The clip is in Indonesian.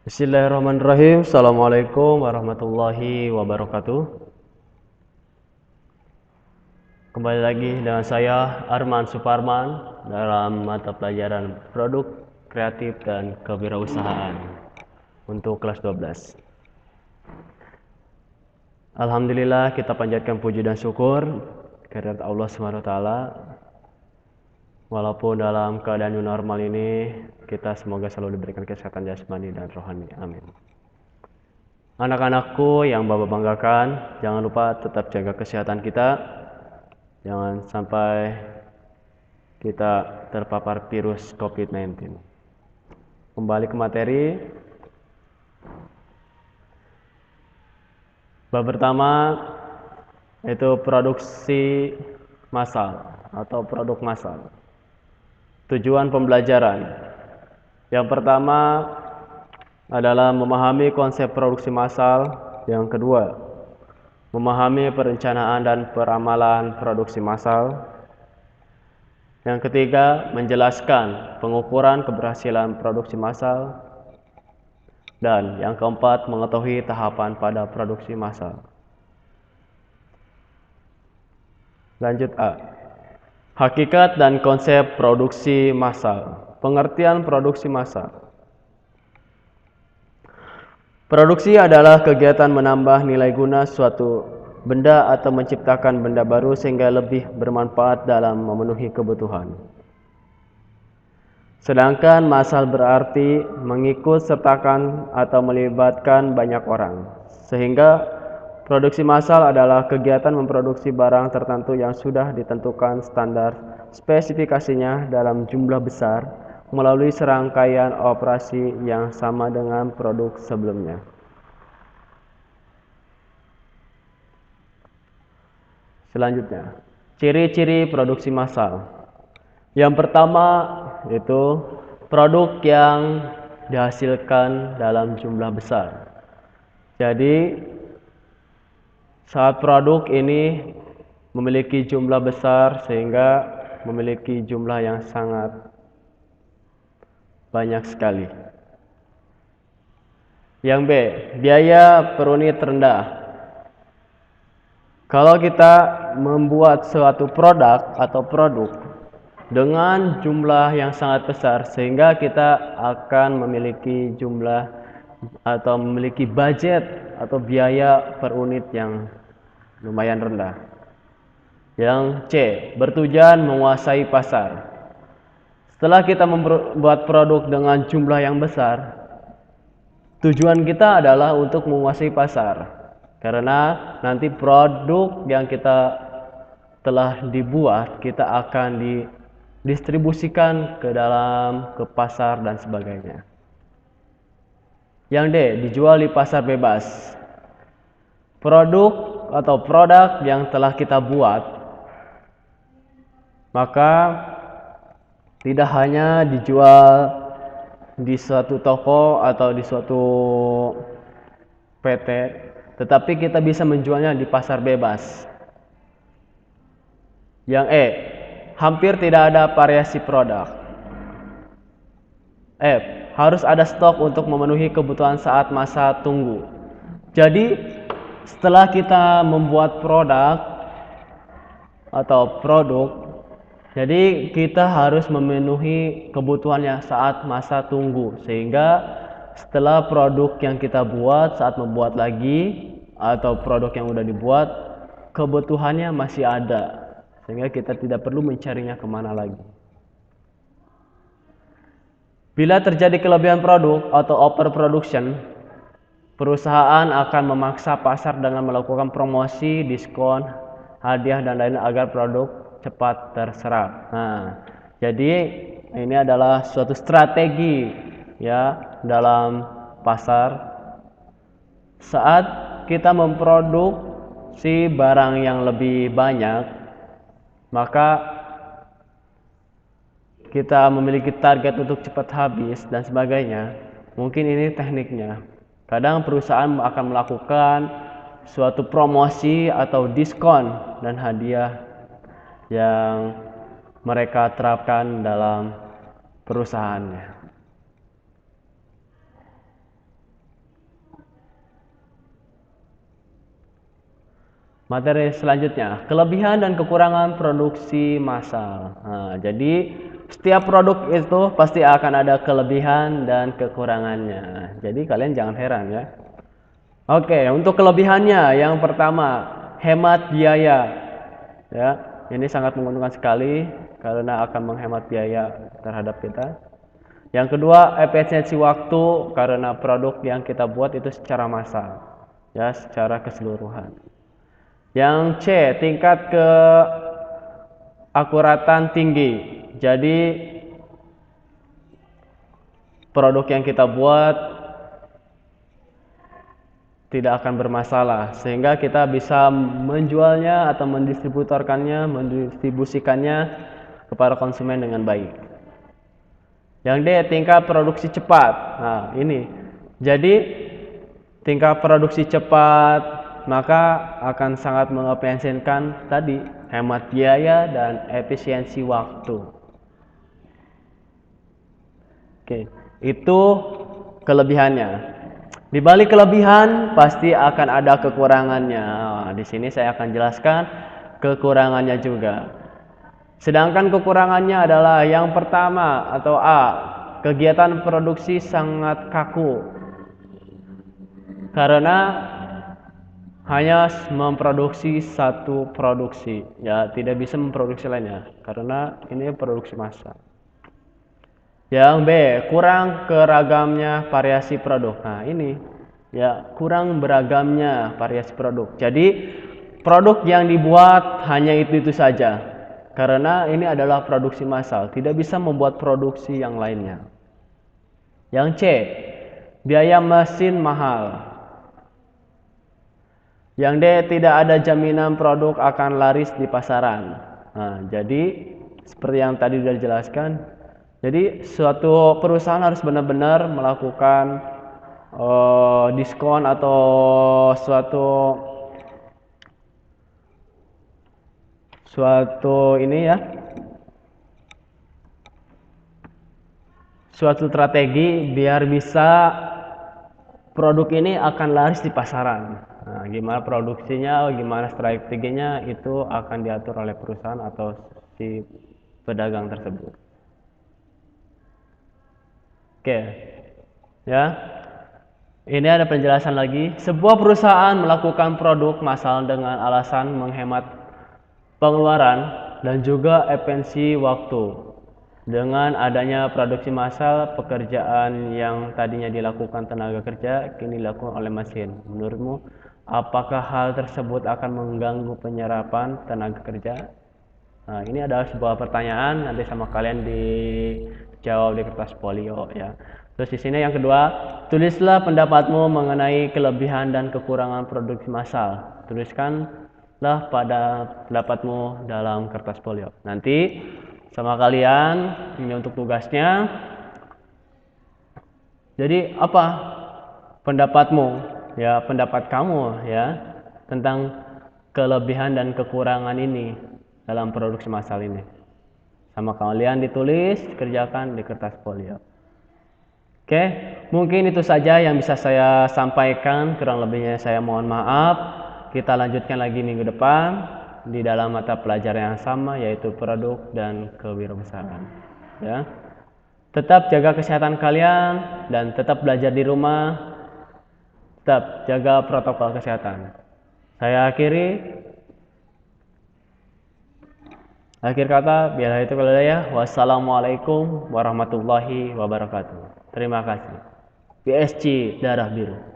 Bismillahirrahmanirrahim. Assalamualaikum warahmatullahi wabarakatuh. Kembali lagi dengan saya Arman Suparman dalam mata pelajaran Produk Kreatif dan Kewirausahaan untuk kelas 12. Alhamdulillah, kita panjatkan puji dan syukur kehadirat Allah SWT. Walaupun dalam keadaan new normal ini, kita semoga selalu diberikan kesehatan jasmani dan rohani. Amin. Anak-anakku yang Bapak banggakan, jangan lupa tetap jaga kesehatan kita. Jangan sampai kita terpapar virus COVID-19. Kembali ke materi. Bab pertama yaitu produksi massal atau produk massal. Tujuan pembelajaran. Yang pertama adalah memahami konsep produksi massal. Yang kedua, memahami perencanaan dan peramalan produksi massal. Yang ketiga, menjelaskan pengukuran keberhasilan produksi massal. Dan yang keempat, mengetahui tahapan pada produksi massal. Lanjut A. Hakikat dan konsep produksi massal. Pengertian produksi massal. Produksi adalah kegiatan menambah nilai guna suatu benda atau menciptakan benda baru sehingga lebih bermanfaat dalam memenuhi kebutuhan. Sedangkan massal berarti mengikut sertakan atau melibatkan banyak orang. Sehingga produksi massal adalah kegiatan memproduksi barang tertentu yang sudah ditentukan standar spesifikasinya dalam jumlah besar melalui serangkaian operasi yang sama dengan produk sebelumnya. Selanjutnya, ciri-ciri produksi massal. Yang pertama yaitu produk yang dihasilkan dalam jumlah besar. Jadi saat produk ini memiliki jumlah besar sehingga memiliki jumlah yang sangat banyak sekali. Yang B, biaya per unit rendah. Kalau kita membuat suatu produk atau produk dengan jumlah yang sangat besar sehingga kita akan memiliki jumlah atau memiliki budget atau biaya per unit yang lumayan rendah. Yang C, bertujuan menguasai pasar. Setelah kita membuat produk dengan jumlah yang besar, tujuan kita adalah untuk menguasai pasar. Karena nanti produk yang kita telah dibuat, kita akan didistribusikan ke pasar dan sebagainya. Yang D, dijual di pasar bebas. Produk atau produk yang telah kita buat, maka tidak hanya dijual di suatu toko atau di suatu PT, tetapi kita bisa menjualnya di pasar bebas. Yang E, hampir tidak ada variasi produk. F, harus ada stok untuk memenuhi kebutuhan saat masa tunggu. Jadi setelah kita membuat produk atau produk, jadi kita harus memenuhi kebutuhannya saat masa tunggu, sehingga setelah produk yang kita buat saat membuat lagi atau produk yang udah dibuat, kebutuhannya masih ada, sehingga kita tidak perlu mencarinya kemana lagi. Bila terjadi kelebihan produk atau overproduction, perusahaan akan memaksa pasar dengan melakukan promosi, diskon, hadiah dan lain-lain agar produk cepat terserap. Nah, jadi ini adalah suatu strategi ya dalam pasar. Saat kita memproduksi barang yang lebih banyak, maka kita memiliki target untuk cepat habis dan sebagainya. Mungkin ini tekniknya. Kadang perusahaan akan melakukan suatu promosi atau diskon dan hadiah yang mereka terapkan dalam perusahaannya. Materi selanjutnya, kelebihan dan kekurangan produksi massal. Nah, jadi setiap produk itu pasti akan ada kelebihan dan kekurangannya. Jadi kalian jangan heran ya. Oke, untuk kelebihannya yang pertama, hemat biaya. Ya, ini sangat menguntungkan sekali karena akan menghemat biaya terhadap kita. Yang kedua, efisiensi waktu karena produk yang kita buat itu secara massal. Ya, secara keseluruhan. Yang C, tingkat keakuratan tinggi. Jadi produk yang kita buat tidak akan bermasalah sehingga kita bisa menjualnya atau mendistribusikannya kepada konsumen dengan baik. Yang D, tingkat produksi cepat. Nah, ini. Jadi tingkat produksi cepat maka akan sangat mengefisienkan tadi hemat biaya dan efisiensi waktu. Oke, itu kelebihannya. Di balik kelebihan pasti akan ada kekurangannya. Nah, di sini saya akan jelaskan kekurangannya juga. Sedangkan kekurangannya adalah yang pertama atau A, kegiatan produksi sangat kaku. Karena hanya memproduksi satu produksi, ya tidak bisa memproduksi lainnya karena ini produksi massal. Yang B, kurang keragamnya variasi produk. Nah, ini ya kurang beragamnya variasi produk. Jadi produk yang dibuat hanya itu saja. Karena ini adalah produksi massal, tidak bisa membuat produksi yang lainnya. Yang C, biaya mesin mahal. Yang D, tidak ada jaminan produk akan laris di pasaran. Nah, jadi seperti yang tadi sudah dijelaskan, jadi suatu perusahaan harus benar-benar melakukan diskon atau suatu strategi biar bisa produk ini akan laris di pasaran. Nah, gimana produksinya, gimana strateginya itu akan diatur oleh perusahaan atau si pedagang tersebut. Oke, ya. Ini ada penjelasan lagi. Sebuah perusahaan melakukan produk massal dengan alasan menghemat pengeluaran dan juga efisiensi waktu. Dengan adanya produksi massal, pekerjaan yang tadinya dilakukan tenaga kerja kini dilakukan oleh mesin. Menurutmu, apakah hal tersebut akan mengganggu penyerapan tenaga kerja? Nah, ini adalah sebuah pertanyaan nanti sama kalian dijawab di kertas folio ya. Terus di sini yang kedua, tulislah pendapatmu mengenai kelebihan dan kekurangan produksi massal. Tuliskanlah pada pendapatmu dalam kertas folio. Nanti sama kalian ini untuk tugasnya. Jadi apa pendapatmu ya, pendapat kamu ya tentang kelebihan dan kekurangan ini dalam produksi massal ini. Sama kalian ditulis, kerjakan di kertas folio. Oke, mungkin itu saja yang bisa saya sampaikan, kurang lebihnya saya mohon maaf. Kita lanjutkan lagi minggu depan di dalam mata pelajaran yang sama yaitu produk dan kewirausahaan. Ya. Tetap jaga kesehatan kalian dan tetap belajar di rumah. Tetap jaga protokol kesehatan. Saya akhir kata, biar itu kalau ya. Wassalamualaikum warahmatullahi wabarakatuh. Terima kasih. PSG Darah Biru.